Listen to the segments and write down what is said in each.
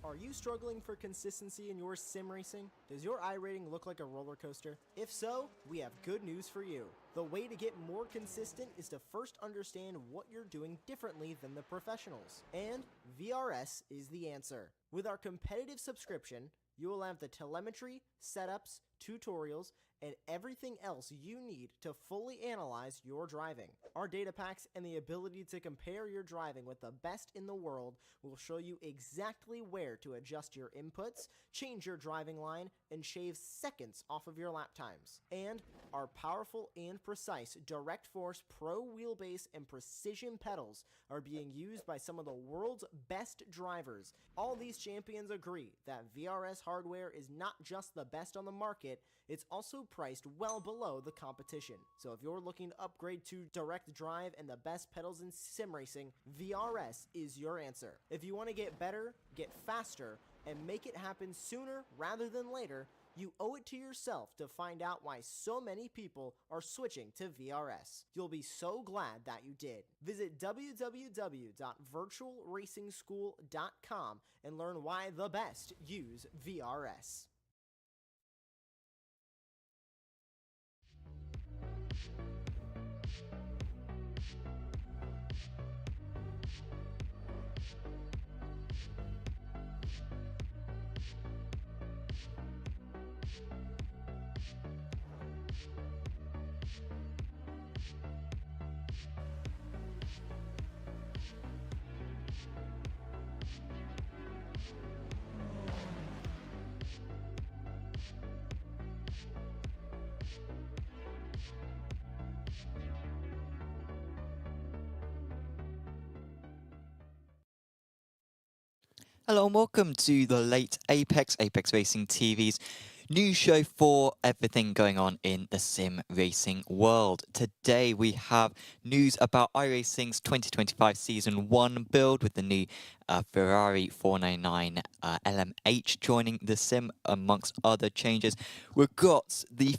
Are you struggling for consistency in your sim racing? Does your iRating look like a roller coaster? If so, we have good news for you. The way to get more consistent is to first understand what you're doing differently than the professionals. And VRS is the answer. With our competitive subscription, you will have the telemetry, setups, tutorials, and everything else you need to fully analyze your driving. Our data packs and the ability to compare your driving with the best in the world will show you exactly where to adjust your inputs, change your driving line, and shave seconds off of your lap times. And our powerful and precise Direct Force Pro wheelbase and precision pedals are being used by some of the world's best drivers. All these champions agree that VRS hardware is not just the best on the market, it's also priced well below the competition. So if you're looking to upgrade to direct drive and the best pedals in sim racing, VRS is your answer. If you want to get better, get faster, and make it happen sooner rather than later, you owe it to yourself to find out why so many people are switching to VRS. You'll be so glad that you did. Visit www.virtualracingschool.com and learn why the best use VRS. Hello and welcome to the late Apex Racing TV's new show for everything going on in the sim racing world. Today we have news about iRacing's 2025 Season 1 build with the new Ferrari 499 LMH joining the sim amongst other changes. We've got the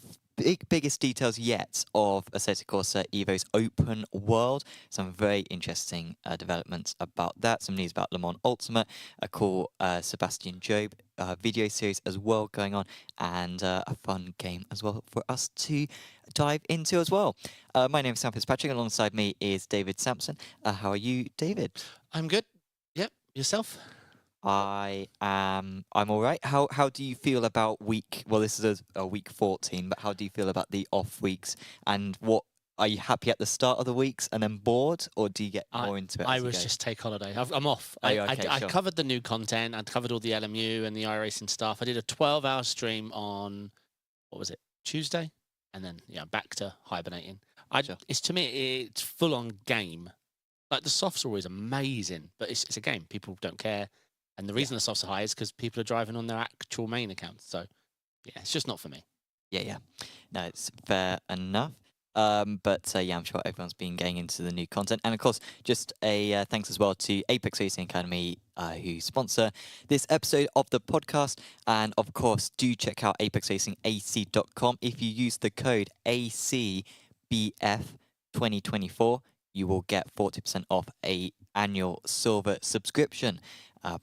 biggest details yet of Assetto Corsa EVO's open world. Some very interesting developments about that. Some news about Le Mans Ultimate, a cool Sebastian Job video series as well going on, and a fun game as well for us to dive into as well. My name is Sam Fitzpatrick. Alongside me is David Sampson. How are you, David? I'm good. Yep. Yourself? I'm all right. How do you feel about this is a week 14, but how do you feel about the off weeks, and what are you happy at the start of the weeks and then bored, or do you get more into it? I was just take holiday. I'm off. I covered the new content. I covered all the LMU and the iRacing stuff. I did a 12-hour stream on, what was it, Tuesday, and then back to hibernating. It's to me it's full on game. Like the softs are always amazing, but it's a game. People don't care. And the reason the softs are high is because people are driving on their actual main accounts. So, yeah, it's just not for me. Yeah. No, it's fair enough. But I'm sure everyone's been getting into the new content. And of course, just a thanks as well to Apex Racing Academy, who sponsor this episode of the podcast. And of course, do check out apexracingac.com. If you use the code ACBF2024, you will get 40% off a annual silver subscription,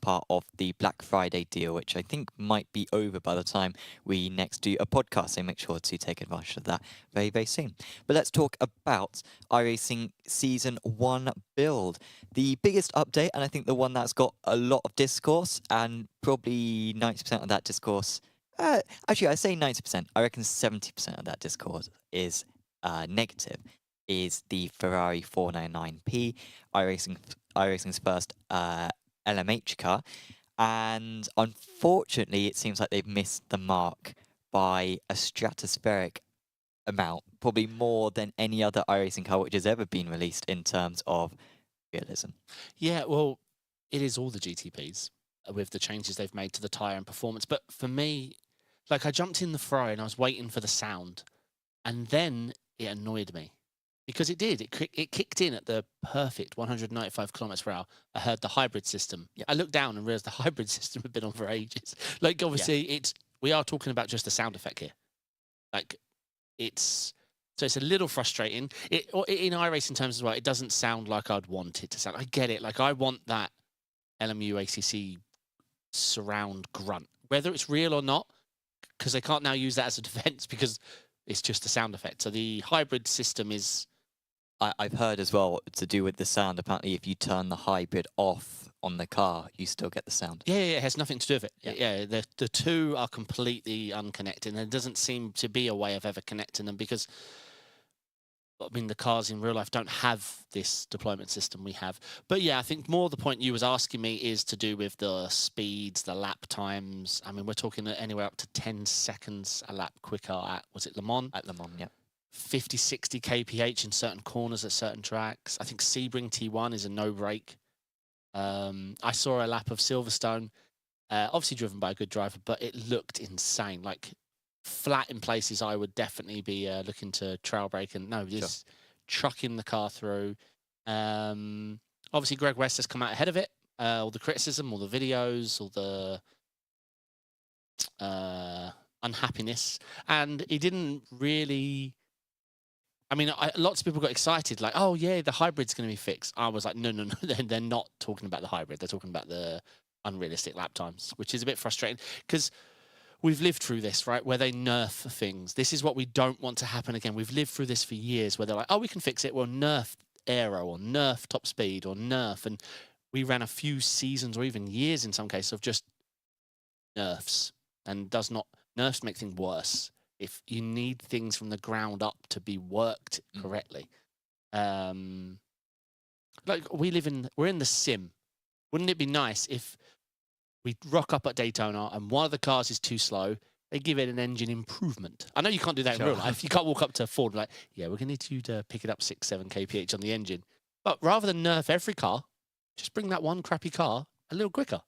part of the Black Friday deal, which I think might be over by the time we next do a podcast, so make sure to take advantage of that very, very soon. But let's talk about iRacing Season 1 build. The biggest update, and I think the one that's got a lot of discourse, and probably 90% of that discourse, actually I say 90%, I reckon 70% of that discourse is negative, is the Ferrari 499P, iRacing's first LMH car, and unfortunately it seems like they've missed the mark by a stratospheric amount, probably more than any other iRacing car which has ever been released in terms of realism. Yeah, well, it is all the GTPs with the changes they've made to the tyre and performance, but for me, like I jumped in the Ferrari and I was waiting for the sound, and then it annoyed me. Because it did. It kicked in at the perfect 195 kilometers per hour. I heard the hybrid system. Yeah. I looked down and realized the hybrid system had been on for ages. Like, obviously, we are talking about just a sound effect here. Like, it's a little frustrating. In iRacing terms as well, it doesn't sound like I'd want it to sound. I get it. Like, I want that LMU ACC surround grunt, whether it's real or not, because they can't now use that as a defense because it's just a sound effect. So the hybrid system is... I've heard as well, to do with the sound, apparently if you turn the hybrid off on the car, you still get the sound. Yeah, it has nothing to do with it. Yeah, the two are completely unconnected, and there doesn't seem to be a way of ever connecting them because, I mean, the cars in real life don't have this deployment system we have. But yeah, I think more the point you was asking me is to do with the speeds, the lap times. I mean, we're talking anywhere up to 10 seconds a lap quicker at, was it Le Mans? At Le Mans, yeah. 50, 60 kph in certain corners at certain tracks. I think Sebring T1 is a no-break. I saw a lap of Silverstone, obviously driven by a good driver, but it looked insane. Like, flat in places, I would definitely be looking to trail brake and just trucking the car through. Obviously, Greg West has come out ahead of it. All the criticism, all the videos, all the unhappiness. And he didn't really... I mean, lots of people got excited, like, oh, yeah, the hybrid's going to be fixed. I was like, no, they're not talking about the hybrid. They're talking about the unrealistic lap times, which is a bit frustrating because we've lived through this, right, where they nerf things. This is what we don't want to happen again. We've lived through this for years where they're like, oh, we can fix it. Well, nerf aero or nerf top speed or nerf. And we ran a few seasons or even years in some cases of just nerfs, and nerfs make things worse. If you need things from the ground up to be worked correctly. Like we're in the sim. Wouldn't it be nice if we rock up at Daytona and one of the cars is too slow, they give it an engine improvement? I know you can't do that in real life. You can't walk up to Ford and like, yeah, we're going to need you to pick it up 6, 7 kph on the engine. But rather than nerf every car, just bring that one crappy car a little quicker.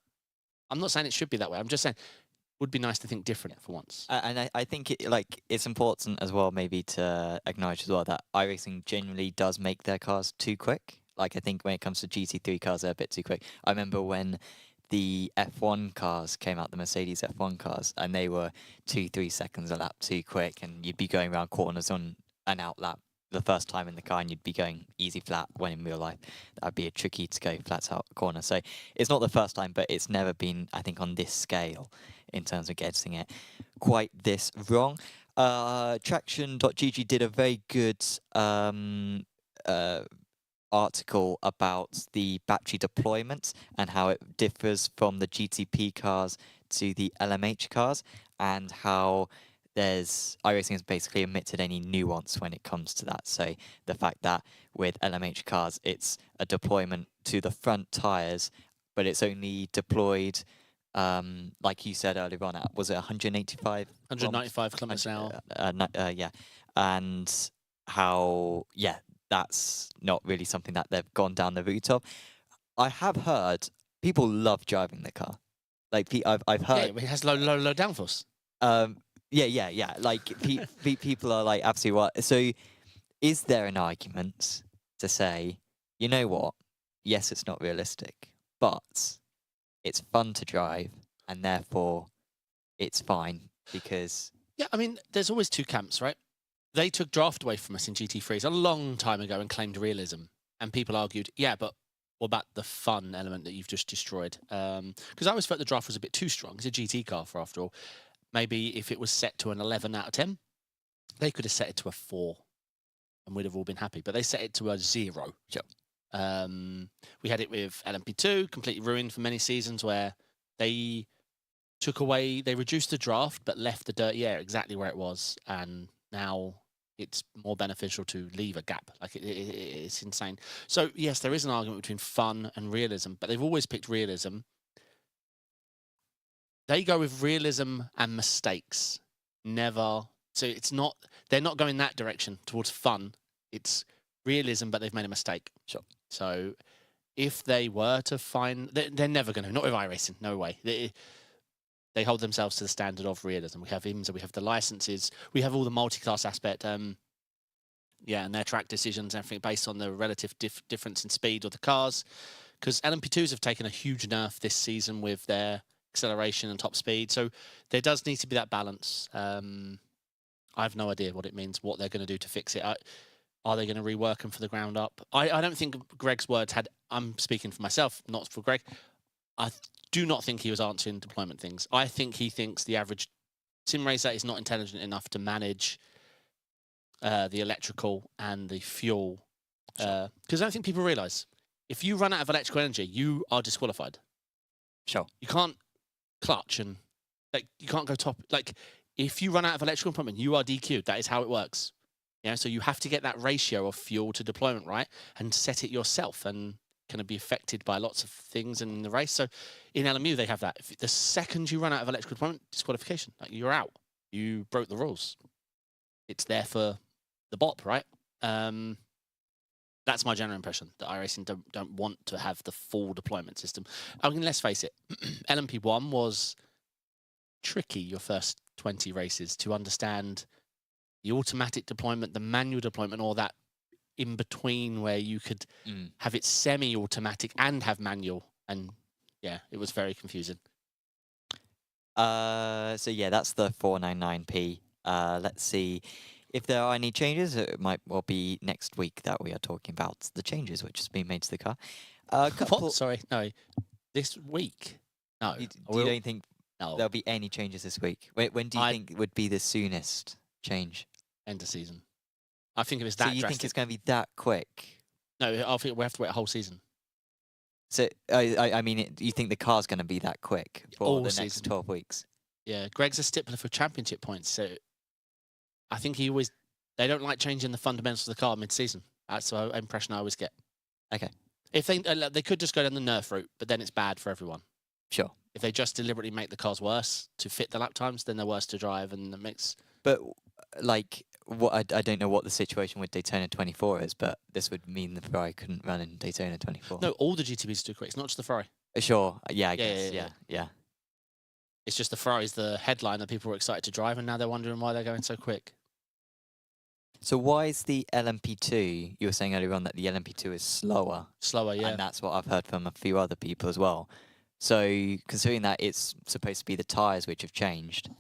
I'm not saying it should be that way. I'm just saying would be nice to think different for once. And I think it's important as well maybe to acknowledge as well that iRacing generally does make their cars too quick. Like I think when it comes to GT3 cars, they're a bit too quick. I remember when the F1 cars came out, the Mercedes F1 cars, and they were 2-3 seconds a lap too quick, and you'd be going around corners on an out lap the first time in the car and you'd be going easy flat, when in real life that would be a tricky to go flat out corner. So it's not the first time, but it's never been, I think, on this scale in terms of getting it quite this wrong. Traction.gg did a very good article about the battery deployment and how it differs from the GTP cars to the LMH cars, and how iRacing has basically omitted any nuance when it comes to that. So the fact that with LMH cars, it's a deployment to the front tyres, but it's only deployed, like you said earlier on, was it 185? 195 kilometers an hour. Yeah. And how, that's not really something that they've gone down the route of. I have heard people love driving the car. Like, I've heard... Yeah, it has low downforce. Yeah. Like, people are like, absolutely what? So, is there an argument to say, you know what? Yes, it's not realistic, but it's fun to drive, and therefore it's fine because... Yeah, I mean, there's always two camps, right? They took draft away from us in GT3s a long time ago and claimed realism. And people argued, yeah, but what about the fun element that you've just destroyed? Because I always felt the draft was a bit too strong. It's a GT car, after all. Maybe if it was set to an 11 out of 10, they could have set it to a 4 and we'd have all been happy. But they set it to a 0. Sure. We had it with LMP2, completely ruined for many seasons, where they reduced the draft but left the dirty air exactly where it was. And now it's more beneficial to leave a gap. Like, it's insane. So, yes, there is an argument between fun and realism, but they've always picked realism. They go with realism and mistakes. Never. So they're not going that direction towards fun. It's realism, but they've made a mistake. Sure. So if they were to find, they're never going to, not with iRacing, no way. They hold themselves to the standard of realism. We have IMSA, we have the licenses, we have all the multi-class aspect, and their track decisions, everything based on the relative difference in speed of the cars. Because LMP2s have taken a huge nerf this season with their acceleration and top speed. So there does need to be that balance. I have no idea what it means, what they're going to do to fix it. Are they going to rework them for the ground up? I don't think Greg's words I'm speaking for myself, not for Greg. I do not think he was answering deployment things. I think he thinks the average sim racer is not intelligent enough to manage the electrical and the fuel. Because I don't think people realise, if you run out of electrical energy, you are disqualified. Sure. You can't clutch and you can't go top. If you run out of electrical equipment, you are DQ'd. That is how it works. Yeah, so you have to get that ratio of fuel to deployment right and set it yourself, and can be affected by lots of things in the race. So in LMU, they have that. If the second you run out of electrical deployment, disqualification. You're out. You broke the rules. It's there for the bop, right? That's my general impression, that iRacing don't want to have the full deployment system. I mean, let's face it, LMP1 was tricky your first 20 races to understand the automatic deployment, the manual deployment, all that in between where you could have it semi-automatic and have manual. And yeah, it was very confusing. So yeah, that's the 499p. Let's see if there are any changes. It might well be next week that we are talking about the changes which has been made to the car. What? Sorry, no. This week? No. You don't think there'll be any changes this week? When do you think would be the soonest change? End of season. I think if it's that drastic. So you think it's going to be that quick? No, I think we have to wait a whole season. So, I mean, you think the car's going to be that quick for all the season. next 12 weeks? Yeah, Greg's a stippler for championship points, so I think they don't like changing the fundamentals of the car mid-season. That's the impression I always get. Okay. If they could just go down the nerf route, but then it's bad for everyone. Sure. If they just deliberately make the cars worse to fit the lap times, then they're worse to drive, and it makes... But, I don't know what the situation with Daytona 24 is, but this would mean the Ferrari couldn't run in Daytona 24. No, all the GTBs are too quick. It's not just the Ferrari. Sure. Yeah, I guess. Yeah. It's just the Ferrari's the headline that people were excited to drive, and now they're wondering why they're going so quick. So why is the LMP2, you were saying earlier on that the LMP2 is slower? Slower, yeah. And that's what I've heard from a few other people as well. So considering that it's supposed to be the tyres which have changed.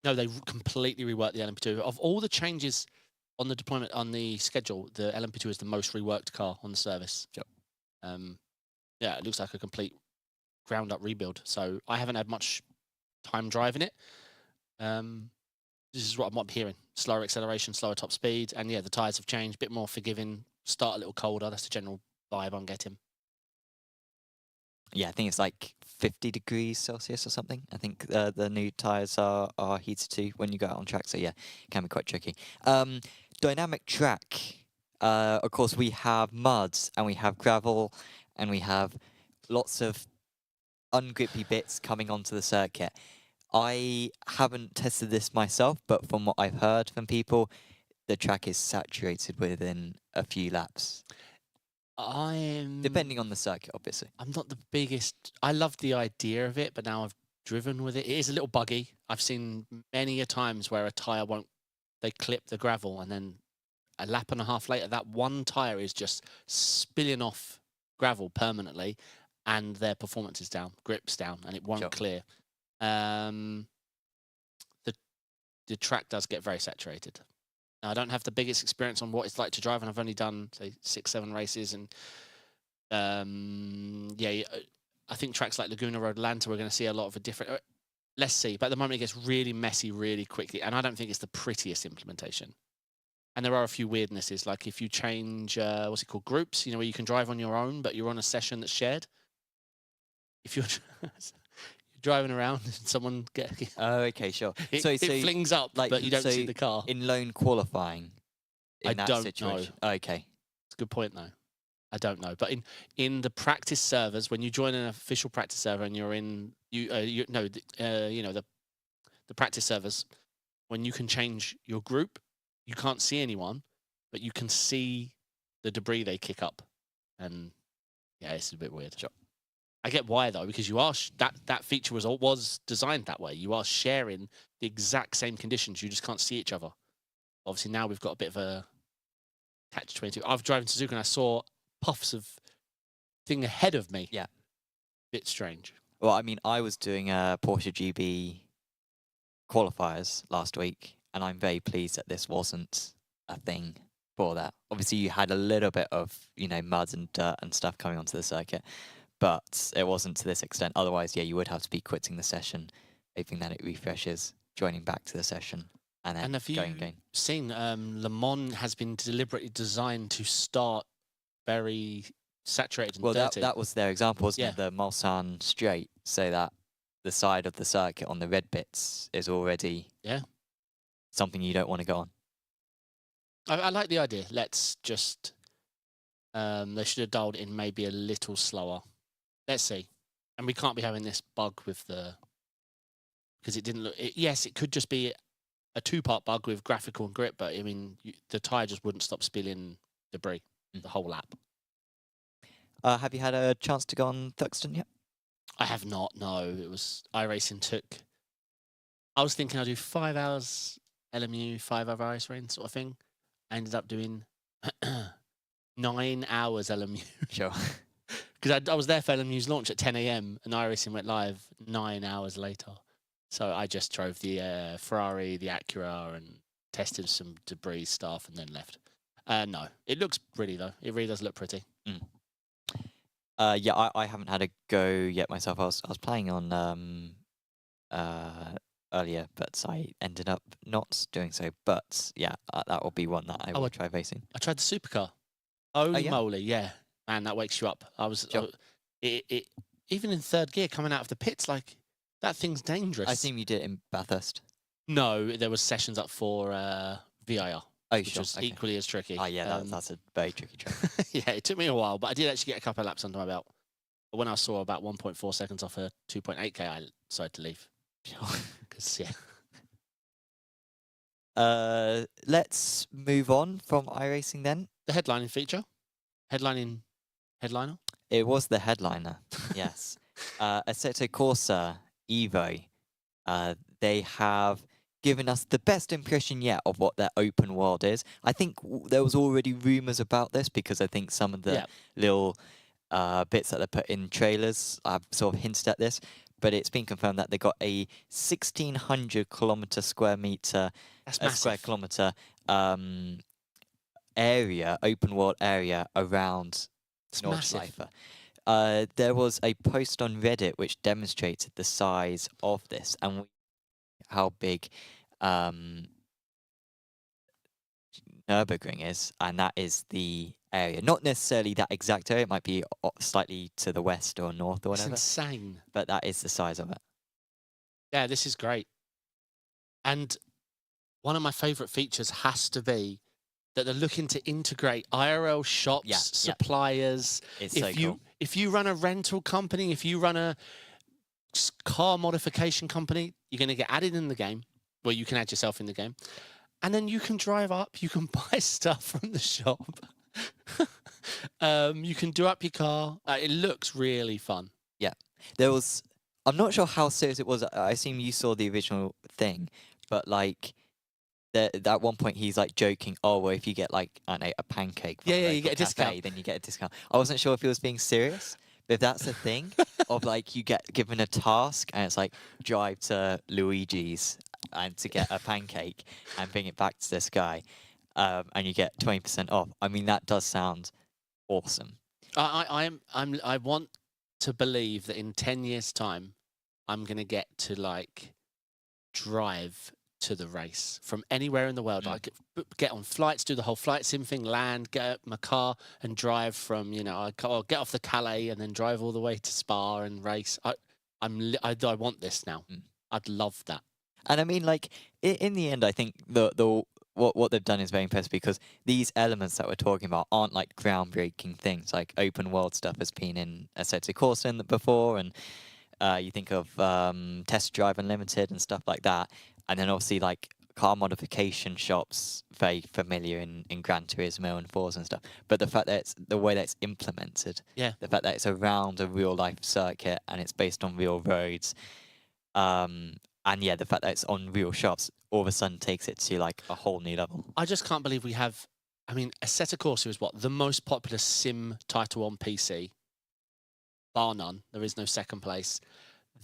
No, they completely reworked the LMP2. Of all the changes on the deployment, on the schedule, the LMP2 is the most reworked car on the service. Sure. Yeah, it looks like a complete ground-up rebuild. So I haven't had much time driving it. This is what I'm hearing. Slower acceleration, slower top speed. And yeah, the tyres have changed. A bit more forgiving. Start a little colder. That's the general vibe I'm getting. Yeah, I think it's like 50 degrees Celsius or something. I think the new tyres are heated too when you go out on track. So yeah, it can be quite tricky. Dynamic track. Of course, we have muds and we have gravel and we have lots of ungrippy bits coming onto the circuit. I haven't tested this myself, but from what I've heard from people, the track is saturated within a few laps. Depending on the circuit, obviously. I'm not the biggest... I love the idea of it, but now I've driven with it. It is a little buggy. I've seen many a times where a tyre won't... They clip the gravel, and then a lap and a half later, that one tyre is just spilling off gravel permanently, and their performance is down, grip's down, and it won't clear. The track does get very saturated. Now, I don't have the biggest experience on what it's like to drive, and I've only done, say, 6-7 races. And yeah, I think tracks like Laguna Road, Atlanta, we're going to see a lot of a different. Let's see. But at the moment, it gets really messy really quickly, and I don't think it's the prettiest implementation. And there are a few weirdnesses, like if you change, what's it called, groups, you know, where you can drive on your own, but you're on a session that's shared. If you're driving around and someone oh, okay, sure. It flings up, like, but you don't see the car. In lone qualifying, I don't know. Oh, okay. It's a good point, though. I don't know. But in the practice servers, when you join an official practice server and you're in, the practice servers, when you can change your group, you can't see anyone, but you can see the debris they kick up. And yeah, it's a bit weird. Sure. I get why, though, because you are that feature was designed that way. You are sharing the exact same conditions. You just can't see each other. Obviously, now we've got a bit of a catch-22. I've driven Suzuka and I saw puffs of thing ahead of me. Yeah. Bit strange. Well, I mean, I was doing Porsche GB qualifiers last week, and I'm very pleased that this wasn't a thing for that. Obviously, you had a little bit of, muds and dirt and stuff coming onto the circuit. but it wasn't to this extent. Otherwise, yeah, you would have to be quitting the session, hoping that it refreshes, joining back to the session, and then going again. Seen Le Mans has been deliberately designed to start very saturated and dirty. That was their example, wasn't it? The Mulsanne straight, so that the side of the circuit on the red bits is already something you don't want to go on. I like the idea. Let's just they should have dialed in maybe a little slower. Let's see. And we can't be having this bug with because it didn't look. Yes, it could just be a 2-part bug with graphical and grip, but I mean, the tyre just wouldn't stop spilling debris the whole lap. Have you had a chance to go on Thurston yet? I have not, no. It was iRacing took. I was thinking I'd do 5 hours LMU, 5 hour iRacing sort of thing. I ended up doing 9 hours LMU. Sure. Because I was there for LMU's launch at 10 a.m. and iRacing went live 9 hours later. So I just drove the Ferrari, the Acura, and tested some debris stuff and then left. No, it looks pretty though. It really does look pretty. Yeah, I haven't had a go yet myself. I was playing on earlier, but I ended up not doing so. But yeah, that will be one that I will try racing. I tried the supercar. Holy moly, yeah. Man, that wakes you up. Even in third gear coming out of the pits, like, that thing's dangerous. I assume you did it in Bathurst. No, there was sessions up for VIR. Which was equally as tricky. Oh, yeah, that's a very tricky track. Yeah, it took me a while, but I did actually get a couple of laps under my belt. But when I saw about 1.4 seconds off a 2.8k, I decided to leave. Because, let's move on from iRacing then. The headlining feature. Headliner? It was the headliner, yes. Assetto Corsa EVO. They have given us the best impression yet of what their open world is. I think there was already rumours about this because I think some of the little bits that they put in trailers have sort of hinted at this. But it's been confirmed that they got a 1,600 square kilometre area, open world area around Nordschleife. There was a post on Reddit which demonstrated the size of this and how big Nürburgring is, and that is the area. Not necessarily that exact area, it might be slightly to the west or north or whatever. It's insane. But that is the size of it. Yeah, this is great. And one of my favourite features has to be that they're looking to integrate IRL shops, suppliers. It's so cool. If you run a rental company, if you run a car modification company, you're going to get added in the game. Well, you can add yourself in the game. And then you can drive up, you can buy stuff from the shop. You can do up your car. It looks really fun. Yeah. I'm not sure how serious it was. I assume you saw the original thing, but like, at one point he's like joking, oh, well, if you get like, I don't know, a pancake from you get a discount. Then you get a discount. I wasn't sure if he was being serious, but if that's a thing of like you get given a task and it's like drive to Luigi's and to get a pancake and bring it back to this guy, and you get 20% off. I mean, that does sound awesome. I want to believe that in 10 years' time, I'm gonna get to like drive to the race from anywhere in the world. Like get on flights, do the whole flight sim thing, land, get my car and drive from, I'll get off the Calais and then drive all the way to Spa and race. I want this now. I'd love that. And I mean, like, in the end, I think what they've done is very impressive because these elements that we're talking about aren't like groundbreaking things. Like open world stuff has been in Assetto Corsa before, and you think of Test Drive Unlimited and stuff like that. And then obviously like car modification shops, very familiar in Gran Turismo and Forza and stuff. But the fact that it's the way that it's implemented, the fact that it's around a real life circuit and it's based on real roads, and the fact that it's on real shops, all of a sudden takes it to like a whole new level. I just can't believe we have. I mean, Assetto Corsa is the most popular sim title on PC, bar none. There is no second place.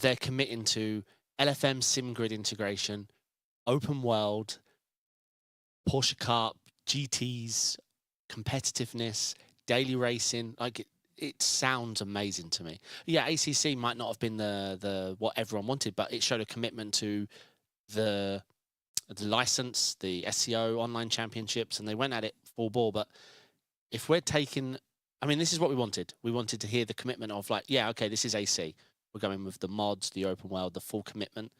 They're committing to LFM SimGrid integration, open world, Porsche Cup, GTs, competitiveness, daily racing. Like it sounds amazing to me. Yeah, ACC might not have been the what everyone wanted, but it showed a commitment to the license, the SEO online championships, and they went at it full bore. But if we're taking, I mean, this is what we wanted. We wanted to hear the commitment of like, yeah, okay, this is AC. We're going with the mods, the open world, the full commitment.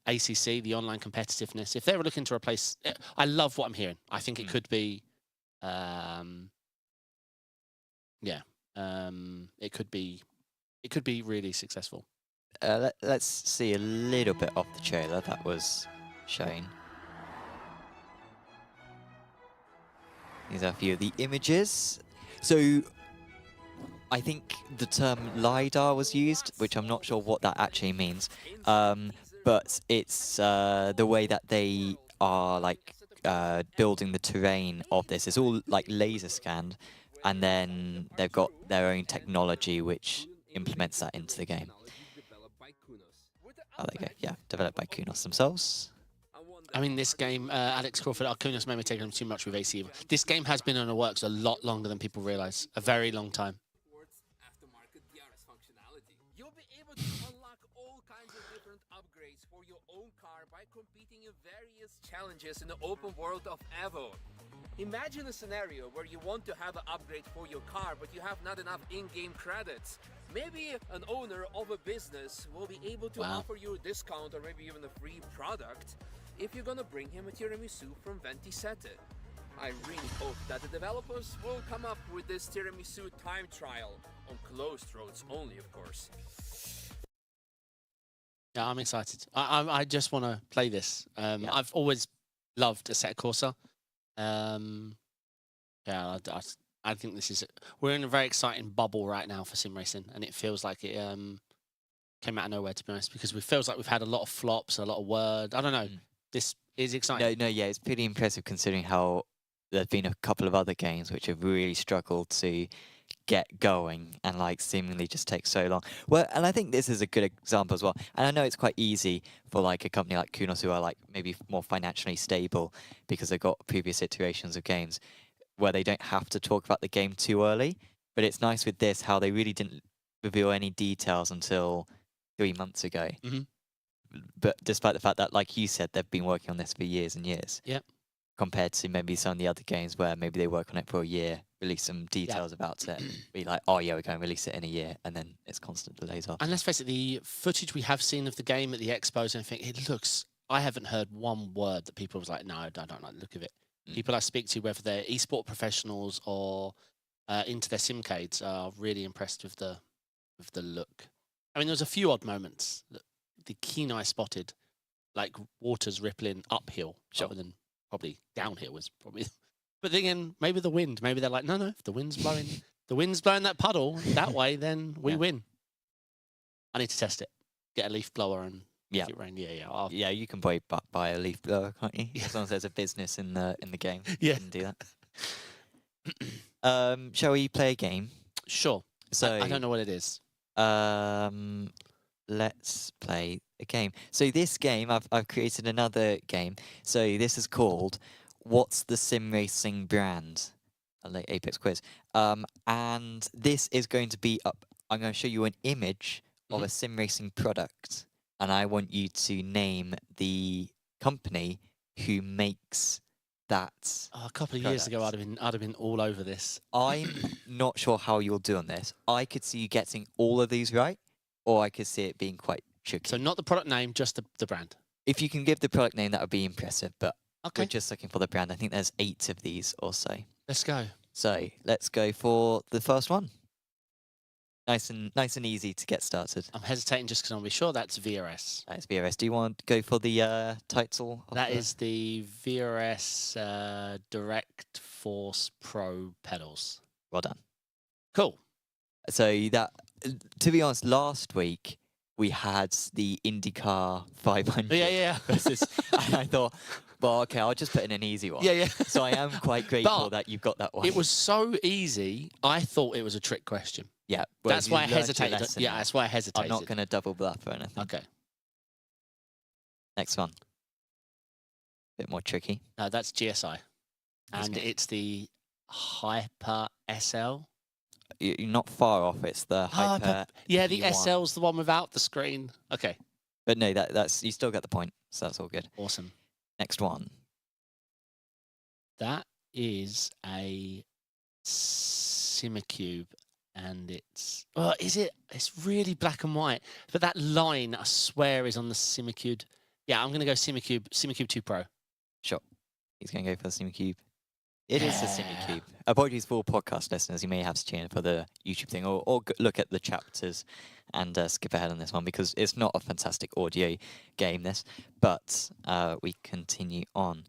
ACC, the online competitiveness. If they were looking to replace, I love what I'm hearing. I think it could be, it could be really successful. Let's see a little bit of the trailer that was shown. These are a few of the images. So I think the term LiDAR was used, which I'm not sure what that actually means. But it's the way that they are like building the terrain of this. It's all like laser scanned, and then they've got their own technology which implements that into the game. Oh, there you go. Yeah, developed by Kunos themselves. I mean, this game, Alex Crawford, Kunos may be taking too much with AC. This game has been in the works a lot longer than people realize. A very long time. You'll be able to unlock all kinds of different upgrades for your own car by competing in various challenges in the open world of EVO. Imagine a scenario where you want to have an upgrade for your car, but you have not enough in-game credits. Maybe an owner of a business will be able to offer you a discount or maybe even a free product if you're gonna bring him a tiramisu from Ventisette. I really hope that the developers will come up with this tiramisu time trial on closed roads only, of course. Yeah, I'm excited. I just want to play this. I've always loved Assetto Corsa. Yeah, I think this is... We're in a very exciting bubble right now for sim racing, and it feels like it came out of nowhere, to be honest, because it feels like we've had a lot of flops, a lot of word. I don't know. This is exciting. No, yeah, it's pretty impressive considering how there's been a couple of other games which have really struggled to get going and like seemingly just take so long. Well, and I think this is a good example as well. And I know it's quite easy for like a company like Kunos who are like maybe more financially stable because they've got previous iterations of games where they don't have to talk about the game too early. But it's nice with this how they really didn't reveal any details until 3 months ago. But despite the fact that, like you said, they've been working on this for years and years. Yep. Compared to maybe some of the other games where maybe they work on it for a year, release some details about it, be like, oh yeah, we're going to release it in a year, and then it's constant delays after. And let's face it, the footage we have seen of the game at the expos and everything, it looks... I haven't heard one word that people was like, no, I don't like the look of it. People I speak to, whether they're esport professionals or into their simcades, are really impressed with the look. I mean, there was a few odd moments that the keen eye spotted, like waters rippling uphill rather than probably downhill was probably. But then again, maybe the wind. Maybe they're like, no, if the wind's blowing that puddle that way, then we win. I need to test it. Get a leaf blower and make it rain. Yeah, you can buy a leaf blower, can't you? As long as there's a business in the game. Yeah, you can do that. Shall we play a game? Sure. So I don't know what it is. Let's play a game. So this game, I've created another game. So this is called What's the Sim Racing Brand? A late Apex quiz. And this is going to be up. I'm going to show you an image of a sim racing product, and I want you to name the company who makes that. A couple of years ago, I'd have been all over this. I'm not sure how you'll do on this. I could see you getting all of these right, or I could see it being quite tricky. So not the product name, just the brand. If you can give the product name, that would be impressive. But okay, we're just looking for the brand. I think there's 8 of these or so. Let's go. So let's go for the first one. Nice and easy to get started. I'm hesitating just because I want to be sure that's VRS. That's VRS. Do you want to go for the title? That is the VRS Direct Force Pro pedals. Well done. Cool. So that, to be honest, last week we had the IndyCar 500. Yeah. Versus, and I thought, well, okay, I'll just put in an easy one. Yeah. So I am quite grateful that you've got that one. It was so easy, I thought it was a trick question. Yeah. That's why I hesitated. Yeah, that's why I hesitated. I'm not going to double bluff or anything. Okay. Next one. Bit more tricky. No, that's GSI. And it's the Hyper SL. you're not far off. It's the Hyper. Yeah, the P1. SL's the one without the screen. Okay. But no, that's you still get the point, so that's all good. Awesome. Next one. That is a Simcube, and it's is it? It's really black and white, but that line I swear is on the Simcube. Yeah, I'm gonna go Simcube 2 Pro. Sure, he's gonna go for the Simcube. It is the Simcube. Apologies for all podcast listeners. You may have to tune in for the YouTube thing, or look at the chapters and skip ahead on this one because it's not a fantastic audio game. This, but we continue on.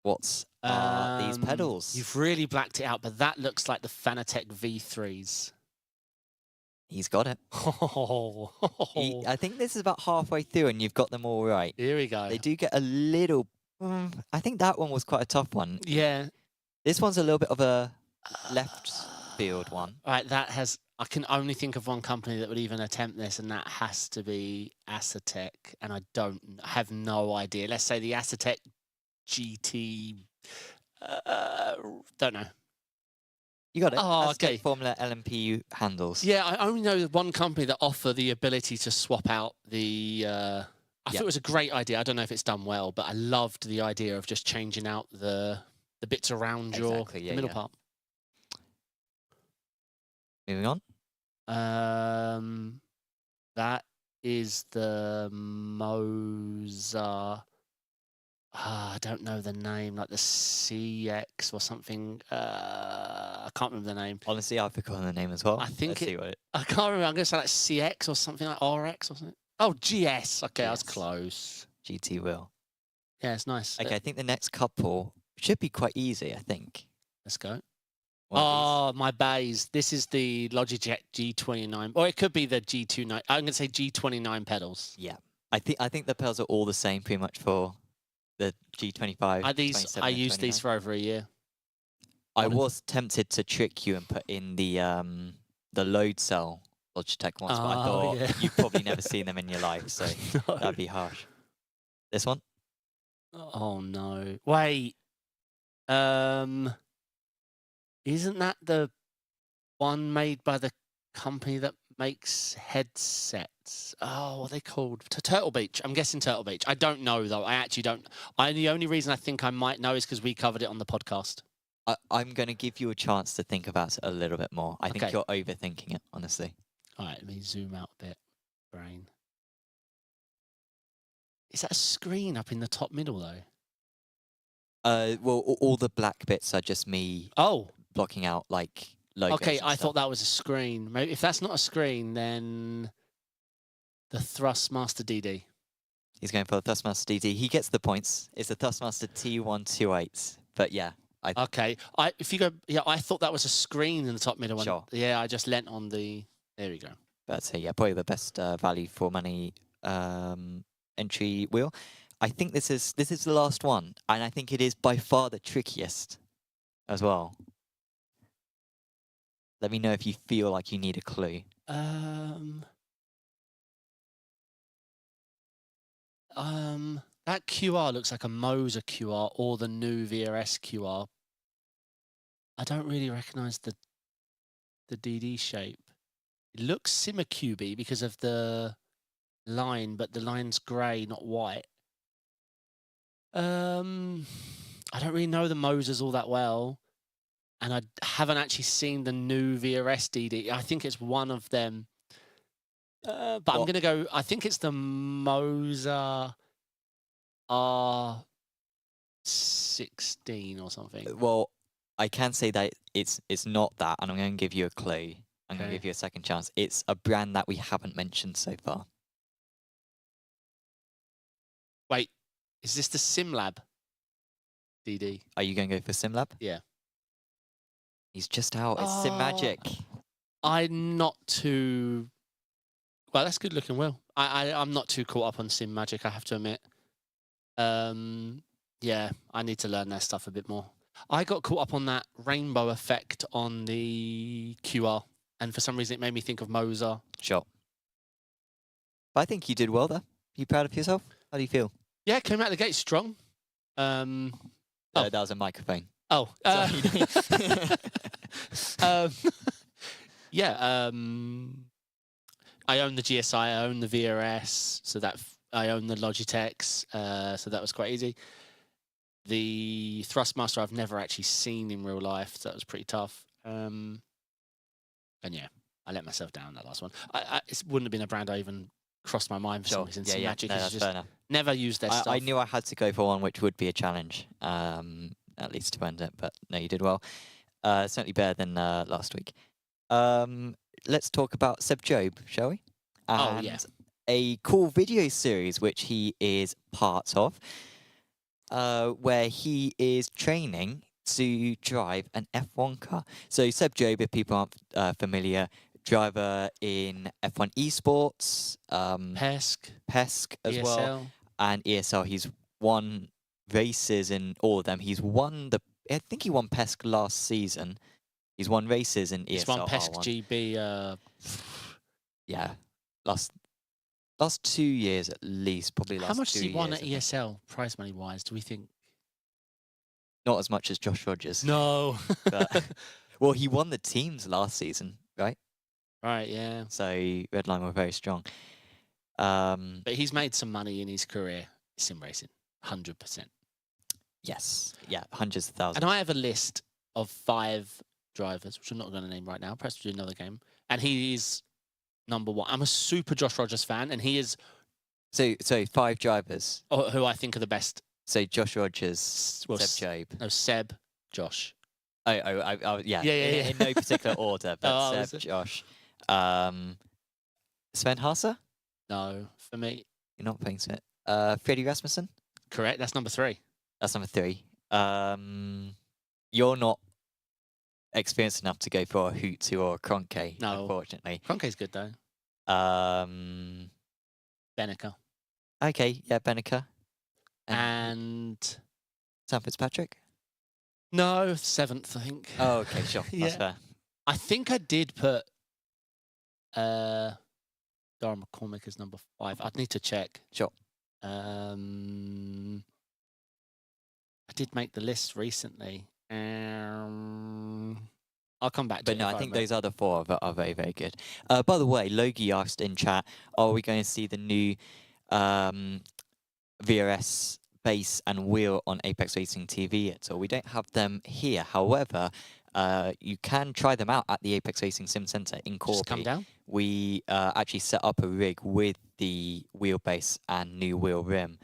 What's these pedals? You've really blacked it out, but that looks like the Fanatec V3s. He's got it. I think this is about halfway through, and you've got them all right. Here we go. They do get a little. I think that one was quite a tough one. Yeah. This one's a little bit of a left field one. All right, that has. I can only think of one company that would even attempt this, and that has to be Assetto, and I have no idea. Let's say the Assetto GT. Don't know. You got it. Oh, That's okay. Formula LMP handles. Yeah, I only know one company that offer the ability to swap out the. I thought it was a great idea. I don't know if it's done well, but I loved the idea of just changing out the bits around the middle part. Moving on. That is the Moza. I don't know the name, like the CX or something. I can't remember the name. Honestly, I've forgotten the name as well. I think I can't remember. I'm going to say like CX or something like RX or something. Oh, GS. Okay, I was close. GT wheel. Yeah, it's nice. Okay, I think the next couple should be quite easy, I think. Let's go. Oh, my bays. This is the Logitech G29. Or it could be the G29. I'm going to say G29 pedals. Yeah. I think the pedals are all the same pretty much for the G25. I used these for over a year. I was tempted to trick you and put in the load cell Logitech ones, but I thought you've probably never seen them in your life, so that'd be harsh. This one? Oh no. Wait. Isn't that the one made by the company that makes headsets? Oh, what are they called? Turtle Beach. I'm guessing Turtle Beach. I don't know though. I actually don't. The only reason I think I might know is because we covered it on the podcast. I'm going to give you a chance to think about it a little bit more. I think you're overthinking it, honestly. All right, let me zoom out a bit. Brain. Is that a screen up in the top middle though? Well, all the black bits are just me. Blocking out like logos. Okay, I thought that was a screen. Maybe if that's not a screen, then the Thrustmaster DD. He's going for the Thrustmaster DD. He gets the points. It's the Thrustmaster T128. But yeah. Okay. I thought that was a screen in the top middle one. Sure. Yeah, I just leant on the. There we go. But yeah, probably the best value for money entry wheel. I think this is the last one, and I think it is by far the trickiest as well. Let me know if you feel like you need a clue. That QR looks like a Moza QR or the new VRS QR. I don't really recognise the DD shape. It looks Simcube because of the line, but the line's grey, not white. I don't really know the Mozas all that well. And I haven't actually seen the new VRS DD. I think it's one of them. But I'm going to go, I think it's the Moza R16 or something. Well, I can say that it's not that, and I'm going to give you a clue. I'm going to give you a second chance. It's a brand that we haven't mentioned so far. Wait, is this the SimLab DD? Are you going to go for SimLab? Yeah. He's just out. It's SimMagic. I'm not too... Well, that's good looking wheel. I'm not too caught up on SimMagic, I have to admit. Yeah, I need to learn their stuff a bit more. I got caught up on that rainbow effect on the QR, and for some reason it made me think of Moza. Sure. But I think you did well there. Are you proud of yourself? How do you feel? Yeah, came out the gate strong. That was a microphone. Oh. Yeah. I own the GSI, I own the VRS, so that I own the Logitechs, so that was quite easy. The Thrustmaster I've never actually seen in real life, so that was pretty tough. And yeah, I let myself down that last one. It wouldn't have been a brand I even crossed my mind for some reason. Yeah, Magic no, is that's just fair enough. never used their stuff. I knew I had to go for one which would be a challenge, at least to end it, but no, you did well. Certainly better than last week. Let's talk About Seb Job, shall we? And yeah. A cool video series which he is part of, where he is training to drive an F1 car. So Seb Job, if people aren't familiar, driver in F1 Esports, PESC as ESL. well, and ESL. He's won races in all of them. He's won I think he won PESC last season. He's won races in ESL. He's won PESC R1. GB. Yeah, last 2 years at least, probably last 2 years. How much has he won at ESL, prize money wise? Do we think? Not as much as Josh Rogers. No. But, well, he won the teams last season, right? Right, yeah. So Redline were very strong. But he's made some money in his career, sim racing, 100%. Yes, yeah, hundreds of thousands. And I have a list of 5 drivers, which I'm not going to name right now. Perhaps we'll do another game. And he is number 1. I'm a super Josh Rogers fan, and he is. So 5 drivers. Who I think are the best. So Josh Rogers, Well, Seb Job. No, Seb, Josh. Yeah. Yeah. In no particular order, but Seb, is it? Josh. Sven Haase? No, for me. You're not playing Sven. Freddie Rasmussen? Correct, that's number 3. That's number 3. You're not experienced enough to go for a Hoot or a Kroenke, No. unfortunately. Kroenke's good, though. Benneker. Okay, yeah, Benneker. And Sam Fitzpatrick? no, 7th, I think. Oh, okay, sure. Yeah. That's fair. I think I did put Dara McCormick as number 5. I'd need to check. Sure. I did make the list recently. I'll come back to But it. no, if I think remember. those other 4 are very, very good. By the way, Logie asked in chat, are we going to see the new VRS base and wheel on Apex Racing TV yet? So we don't have them here. However, you can try them out at the Apex Racing Sim Centre in Corby. Just come down. We actually set up a rig with the wheelbase and new wheel rim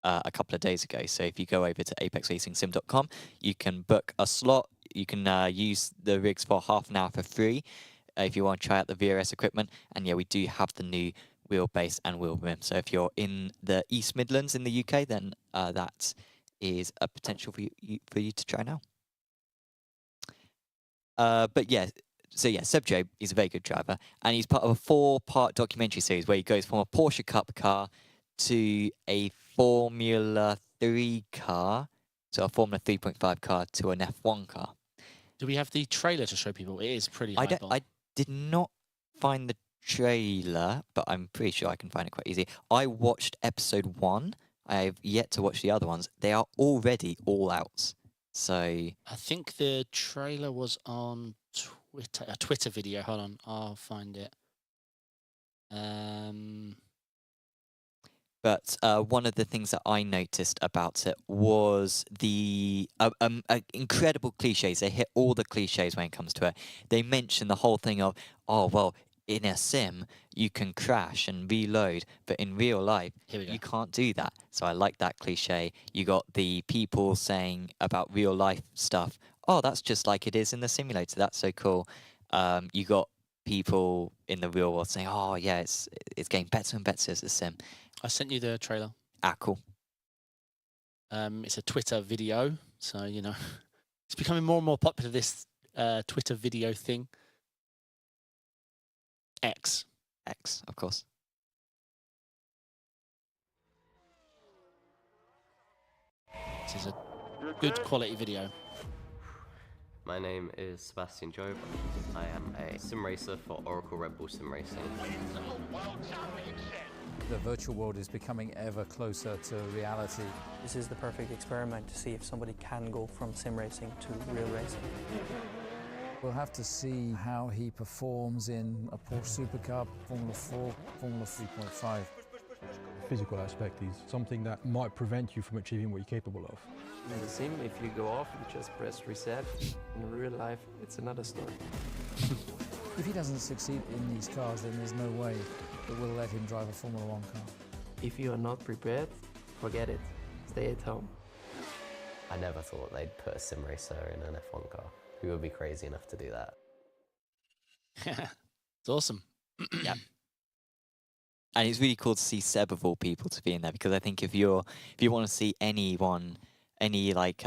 a couple of days ago. So if you go over to apexracingsim.com, you can book a slot. You can use the rigs for half an hour for free if you want to try out the VRS equipment. And yeah, we do have the new wheelbase and wheel rim. So if you're in the East Midlands in the UK, then that is a potential for you to try now. But yeah, so yeah, Seb Job is a very good driver, and he's part of a 4-part documentary series where he goes from a Porsche Cup car to a Formula 3 car, so a Formula 3.5 car to an F1 car. Do we have the trailer to show people? It is pretty high. I did not find the trailer, but I'm pretty sure I can find it quite easy. I watched episode 1. I have yet to watch the other ones. They are already all out. So I think the trailer was on Twitter. A Twitter video. Hold on, I'll find it. But one of the things that I noticed about it was the incredible cliches. They hit all the cliches when it comes to it. They mention the whole thing of, oh, well, in a sim, you can crash and reload, but in real life, you can't do that. So I like that cliche. You got the people saying about real life stuff, oh, that's just like it is in the simulator. That's so cool. You got people in the real world saying, oh, yeah, it's getting better and better as a sim. I sent you the trailer. Ah, cool. It's a Twitter video, so, you know, it's becoming more and more popular, this Twitter video thing. X, of course. This is a good quality video. My name is Sebastian Job. I am a sim racer for Oracle Red Bull Sim Racing. The virtual world is becoming ever closer to reality. This is the perfect experiment to see if somebody can go from sim racing to real racing. We'll have to see how he performs in a Porsche Supercar, Formula 4, Formula 3.5. Physical aspect is something that might prevent you from achieving what you're capable of. In the sim, if you go off, you just press reset. In real life, it's another story. If he doesn't succeed in these cars, then there's no way that we'll let him drive a Formula 1 car. If you are not prepared, forget it. Stay at home. I never thought they'd put a sim racer in an F1 car. Who would be crazy enough to do that? It's awesome. Yeah. And it's really cool to see Seb of all people to be in there, because I think if you want to see any like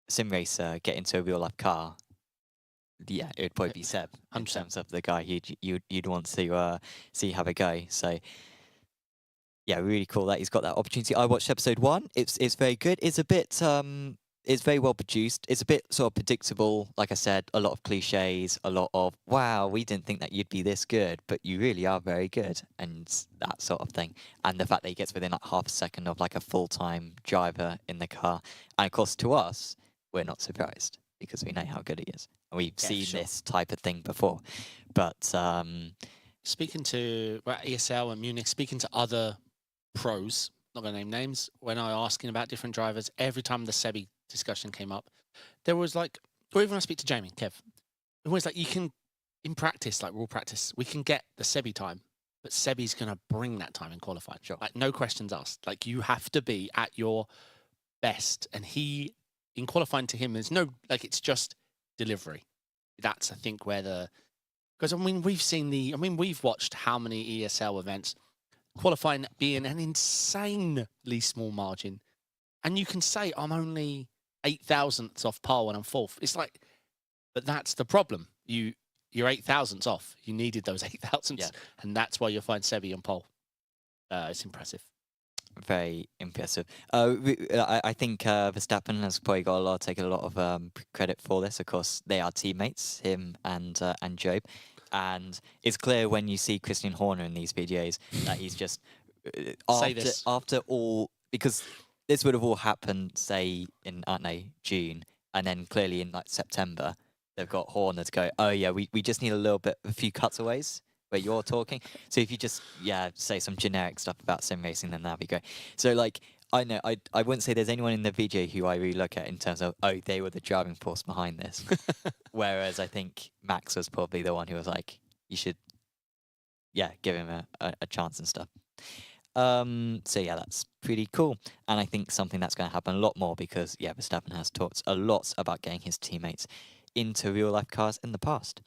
sim racer get into a real life car, yeah, it would probably be Seb in terms of the guy you'd want to see have a go. So yeah, really cool that he's got that opportunity. I watched episode 1. It's very good. It's a bit it's very well produced. It's a bit sort of predictable. Like I said, a lot of cliches, a lot of, wow, we didn't think that you'd be this good, but you really are very good, and that sort of thing. And the fact that he gets within like half a second of like a full-time driver in the car. And of course, to us, we're not surprised because we know how good he is. And we've seen this type of thing before. But speaking to ESL and Munich, speaking to other pros, not going to name names, when I was asking about different drivers, every time the Sebi discussion came up, there was like, or even when I speak to Jamie, Kev, it was like, you can, in practice, like raw practice, we can get the Sebi time, but Sebi's going to bring that time in qualifying. Sure. Like, no questions asked. Like, you have to be at your best. And he, in qualifying to him, there's no, like, it's just delivery. That's, I think, where because, I mean, we've watched how many ESL events, qualifying being an insanely small margin. And you can say, I'm only 8 thousandths off pole when I'm fourth. It's like, but that's the problem. You're 8 thousandths off. You needed those 8 thousandths. Yeah. And that's why you'll find Sebi on pole. It's impressive. Very impressive. I think Verstappen has probably got taken a lot of credit for this. Of course, they are teammates, him and Job. And it's clear when you see Christian Horner in these videos that he's just after all, because this would have all happened, say, in, I don't know, June, and then clearly in like September, they've got Horner to go, oh yeah, we just need a few cutaways where you're talking. So if you just, say some generic stuff about sim racing, then that'd be great. So like, I know, I wouldn't say there's anyone in the video who I really look at in terms of, oh, they were the driving force behind this. Whereas I think Max was probably the one who was like, you should, give him a chance and stuff. So yeah, that's pretty cool. And I think something that's going to happen a lot more because, Verstappen has talked a lot about getting his teammates into real life cars in the past.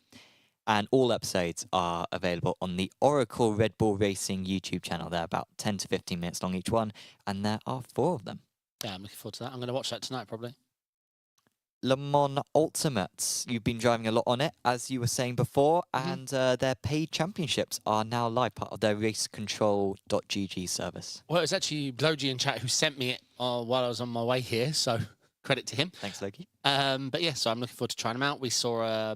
And all episodes are available on the Oracle Red Bull Racing YouTube channel. They're about 10 to 15 minutes long each one, and there are 4 of them. Yeah, I'm looking forward to that. I'm going to watch that tonight, probably. Le Mans Ultimate. You've been driving a lot on it, as you were saying before, and their paid championships are now live, part of their RaceControl.gg service. Well, it was actually Blogy in chat who sent me it while I was on my way here, so credit to him. Thanks, Loki. But yeah, so I'm looking forward to trying them out. We saw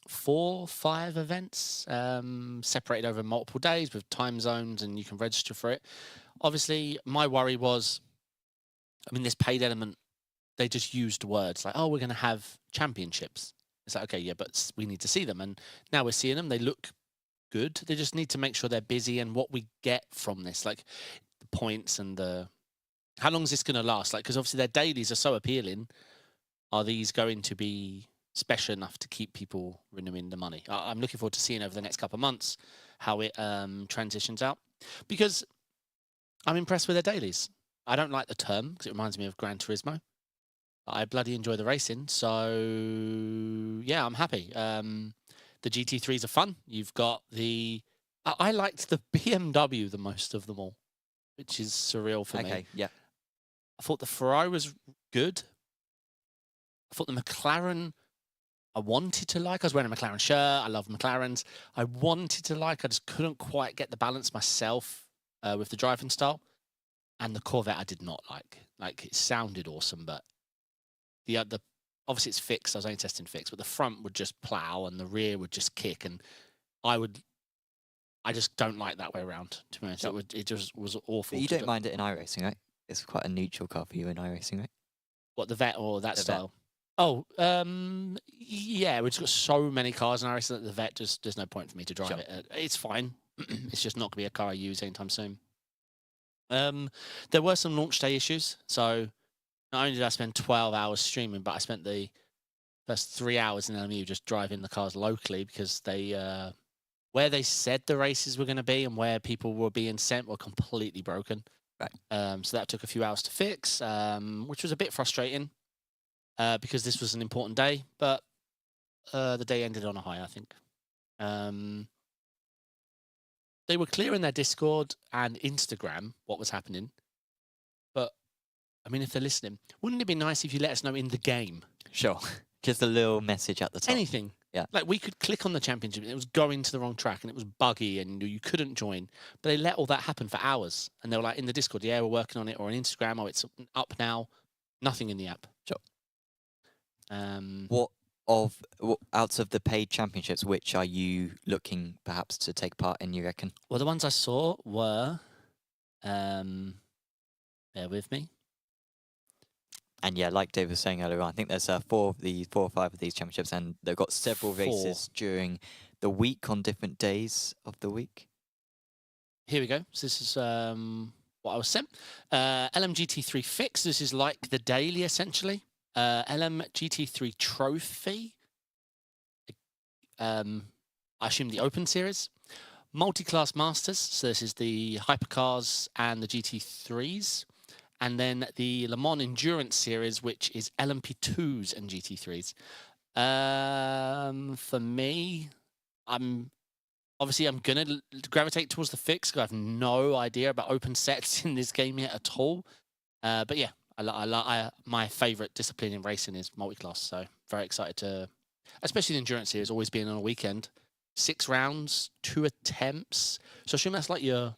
4, 5 events separated over multiple days with time zones, and you can register for it. Obviously, my worry was, this paid element, they just used words like, oh, we're going to have championships. It's like, okay, yeah, but we need to see them. And now we're seeing them. They look good. They just need to make sure they're busy, and what we get from this, like the points and how long is this going to last? Like, because obviously their dailies are so appealing. Are these going to be special enough to keep people renewing the money? I'm looking forward to seeing over the next couple of months how it transitions out, because I'm impressed with their dailies. I don't like the term because it reminds me of Gran Turismo. I bloody enjoy the racing, so yeah, I'm happy. The GT3s are fun. You've got I liked the BMW the most of them all, which is surreal for me. Okay, yeah. I thought the Ferrari was good. I thought the McLaren, I wanted to like. I was wearing a McLaren shirt. I love McLarens. I wanted to like. I just couldn't quite get the balance myself with the driving style. And the Corvette I did not like. Like, it sounded awesome, but the obviously it's fixed. I was only testing fixed, but the front would just plow and the rear would just kick, and I just don't like that way around. To be honest, it just was awful. But you don't mind it in iRacing, right? It's quite a neutral car for you in iRacing, right? What, the Vet or that style? Oh, yeah, we've just got so many cars in our race that the vet just there's no point for me to drive it. It's fine. It's just not going to be a car I use anytime soon. There were some launch day issues. So not only did I spend 12 hours streaming, but I spent the first 3 hours in LMU just driving the cars locally because they where they said the races were going to be and where people were being sent were completely broken. Right. So that took a few hours to fix, which was a bit frustrating because this was an important day, but the day ended on a high, I think. They were clear in their Discord and Instagram what was happening. But, I mean, if they're listening, wouldn't it be nice if you let us know in the game? Sure. Just a little message at the top. Anything. Yeah. Like, we could click on the championship and it was going to the wrong track and it was buggy and you couldn't join. But they let all that happen for hours. And they were like, in the Discord, yeah, we're working on it. Or on Instagram, oh, it's up now. Nothing in the app. Sure. What out of the paid championships, which are you looking perhaps to take part in, you reckon? Well, the ones I saw were, bear with me. And yeah, like Dave was saying earlier on, I think there's 4 or 5 of these championships, and they've got several races during the week on different days of the week. Here we go. So this is what I was sent. LMGT3 Fix. This is like the daily, essentially. LMGT3 Trophy. I assume the Open Series. Multi-Class Masters. So this is the Hypercars and the GT3s. And then the Le Mans Endurance Series, which is LMP2s and GT3s. For me, I'm going to gravitate towards the Fix because I have no idea about open sets in this game yet at all. But yeah, my favourite discipline in racing is multi-class, so very excited to, especially the Endurance Series, always being on a weekend. 6 rounds, 2 attempts. So I assume that's like your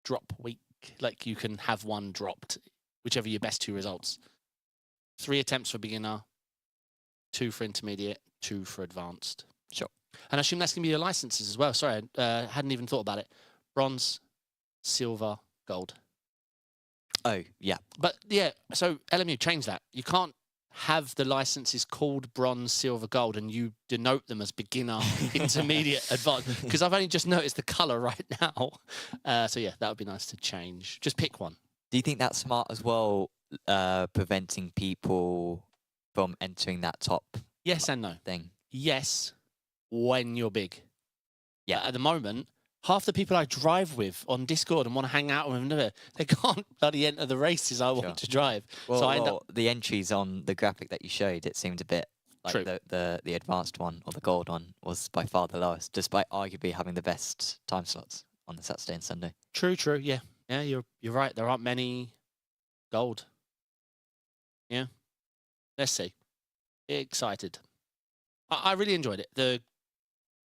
drop week. Like you can have one dropped, whichever your best 2 results. 3 attempts for beginner, 2 for intermediate, 2 for advanced. Sure. And I assume that's going to be your licenses as well. Sorry, I hadn't even thought about it. Bronze, silver, gold. Oh, yeah. But yeah, so LMU changed that. You can't have the licenses called bronze, silver, gold, and you denote them as beginner, intermediate, advanced. Because I've only just noticed the colour right now. So yeah, that would be nice to change. Just pick one. Do you think that's smart as well, preventing people from entering that top? Yes and no. Thing. Yes, when you're big. Yeah. At the moment, half the people I drive with on Discord and want to hang out with them, they can't bloody enter the races I want to drive. Well, so I end up... the entries on the graphic that you showed, it seemed a bit like True. the advanced one or the gold one was by far the lowest, despite arguably having the best time slots on the Saturday and Sunday. True. Yeah. Yeah, you're right. There aren't many gold. Yeah. Let's see. Excited. I really enjoyed it.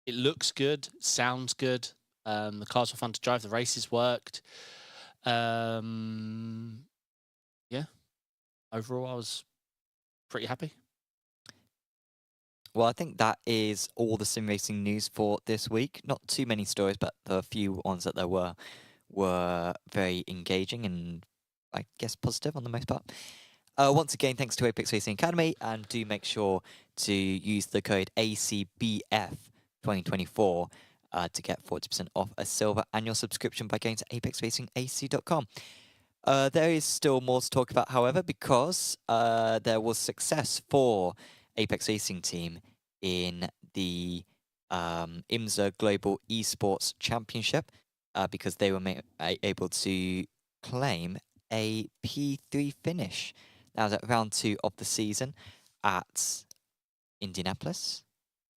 It looks good, sounds good. The cars were fun to drive. The races worked. Yeah. Overall, I was pretty happy. Well, I think that is all the sim racing news for this week. Not too many stories, but the few ones that there were very engaging and I guess positive on the most part. Once again, thanks to Apex Racing Academy, and do make sure to use the code ACBF2024 to get 40% off a silver annual subscription by going to apexracingac.com. There is still more to talk about, however, because there was success for Apex Racing Team in the IMSA Global Esports Championship because they were able to claim a P3 finish. That was at round 2 of the season at Indianapolis.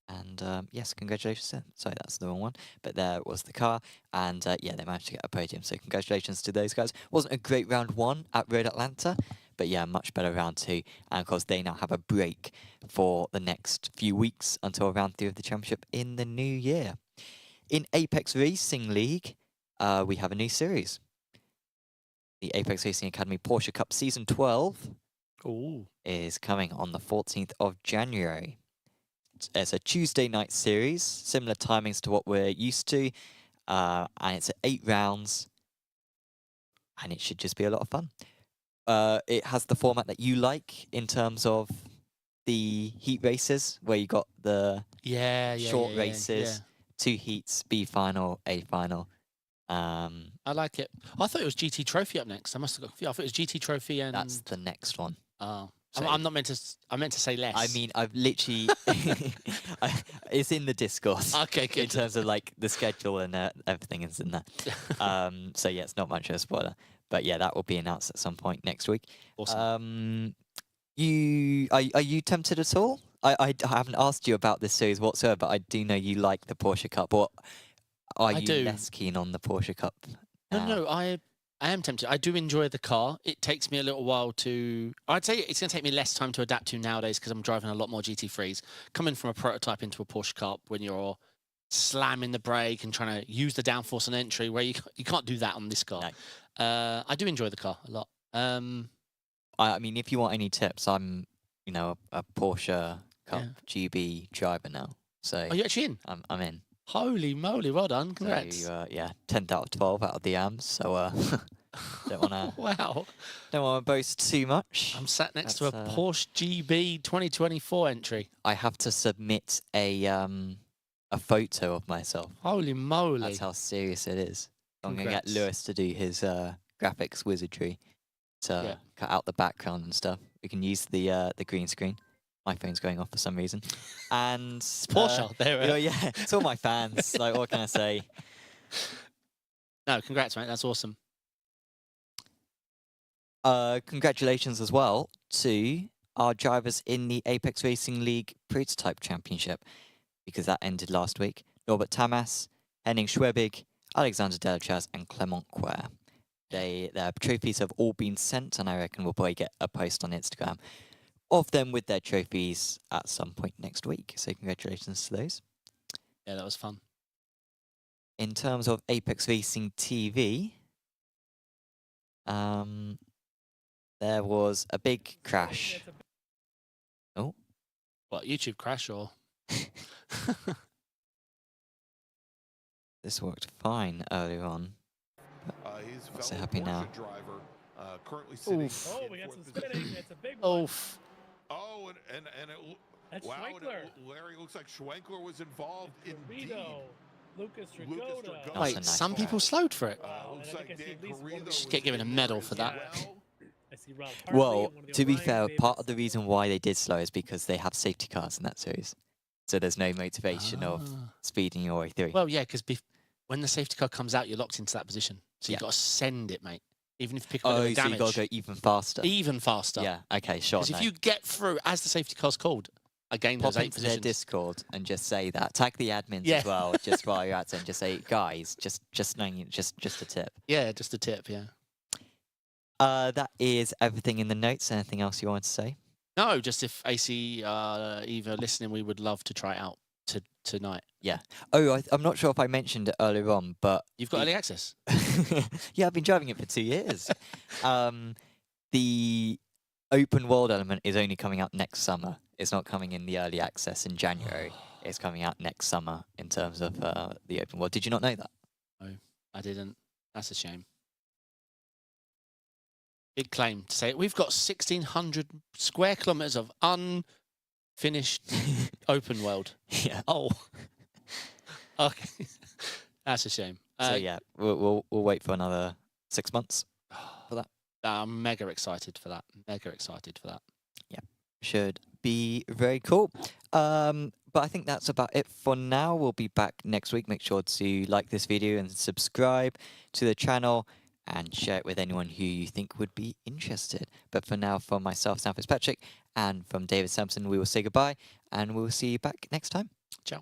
And yes, congratulations. Sorry, that's the wrong one. But there was the car. And yeah, they managed to get a podium. So congratulations to those guys. Wasn't a great round 1 at Road Atlanta. But yeah, much better round 2. And of course, they now have a break for the next few weeks until round 3 of the championship in the new year. In Apex Racing League, we have a new series. The Apex Racing Academy Porsche Cup Season 12 is coming on the 14th of January. It's a Tuesday night series, similar timings to what we're used to, and it's at 8 rounds, and it should just be a lot of fun. It has the format that you like in terms of the heat races where you got the short yeah, races, yeah. 2 heats, B final, A final. I like it. I thought it was GT Trophy up next. I must have got confused. I thought it was GT Trophy and... That's the next one. Oh. So I'm not meant to... I meant to say less. I mean, I've literally... it's in the Discourse. Okay, good. In terms of, like, the schedule and everything is in there. So, yeah, it's not much of a spoiler. But, yeah, that will be announced at some point next week. Awesome. Are you tempted at all? I haven't asked you about this series whatsoever, but I do know you like the Porsche Cup. Or are you less keen on the Porsche Cup now? No, I am tempted. I do enjoy the car. It takes me a little while to... I'd say it's going to take me less time to adapt to nowadays because I'm driving a lot more GT3s. Coming from a prototype into a Porsche Cup when you're slamming the brake and trying to use the downforce on entry where you can't do that on this car. No. I do enjoy the car a lot. I mean, if you want any tips, I'm, a Porsche Cup GB driver now. So are you actually in? I'm in. Holy moly! Well done. Congrats. So, 10th out of 12 out of the AMS. So don't want to. Wow. Don't want to boast too much. I'm sat next to a Porsche GB 2024 entry. I have to submit a photo of myself. Holy moly! That's how serious it is. I'm gonna get Lewis to do his graphics wizardry to cut out the background and stuff. We can use the green screen. My phone's going off for some reason. And Porsche, it's all my fans. Like, what can I say? No, congrats, mate. That's awesome. Congratulations as well to our drivers in the Apex Racing League Prototype Championship, because that ended last week. Norbert Tamas, Henning Schwebig, Alexander Delachaz, and Clement Quer. Their trophies have all been sent, and I reckon we'll probably get a post on Instagram of them with their trophies at some point next week. So congratulations to those. Yeah, that was fun. In terms of Apex Racing TV, there was a big crash. Oh. What, YouTube crash or? This worked fine earlier on. Not so happy now. Currently sitting. Oh, we got some spinning. It's a big one. Oof. Oh, and That's wow, Schwenkler. Larry looks like Schwenkler was involved indeed. Lucas Rigoda. Wait, nice some people slowed for it. Looks like Dan Carrillo Should get given a medal for that. Well, to be fair, part of the reason why they did slow is because they have safety cars in that series. So there's no motivation of speeding your way through. Well, yeah, because when the safety car comes out, you're locked into that position. So you've got to send it, mate. Even if you pick up a damage. So you've got to go even faster. Even faster. Yeah, okay, sure. Because if you get through, as the safety car's called, again, pop those 8 into positions. their Discord and just say that. Tag the admins as well, just while you're at it, and just say, guys, just a tip. Yeah, just a tip, yeah. That is everything in the notes. Anything else you wanted to say? No, just if AC Evo listening, we would love to try it out tonight. Yeah. Oh, I'm not sure if I mentioned it earlier on, but... You've got early access? Yeah, I've been driving it for 2 years. The open world element is only coming out next summer. It's not coming in the early access in January. It's coming out next summer in terms of the open world. Did you not know that? No, I didn't. That's a shame. Big claim to say it. We've got 1,600 square kilometres of unfinished open world. Yeah. Oh. Okay. That's a shame. So yeah, we'll wait for another 6 months for that. I'm mega excited for that. Mega excited for that. Yeah, should be very cool. But I think that's about it for now. We'll be back next week. Make sure to like this video and subscribe to the channel and share it with anyone who you think would be interested. But for now, from myself, Sam Fitzpatrick, and from David Sampson, we will say goodbye, and we'll see you back next time. Ciao.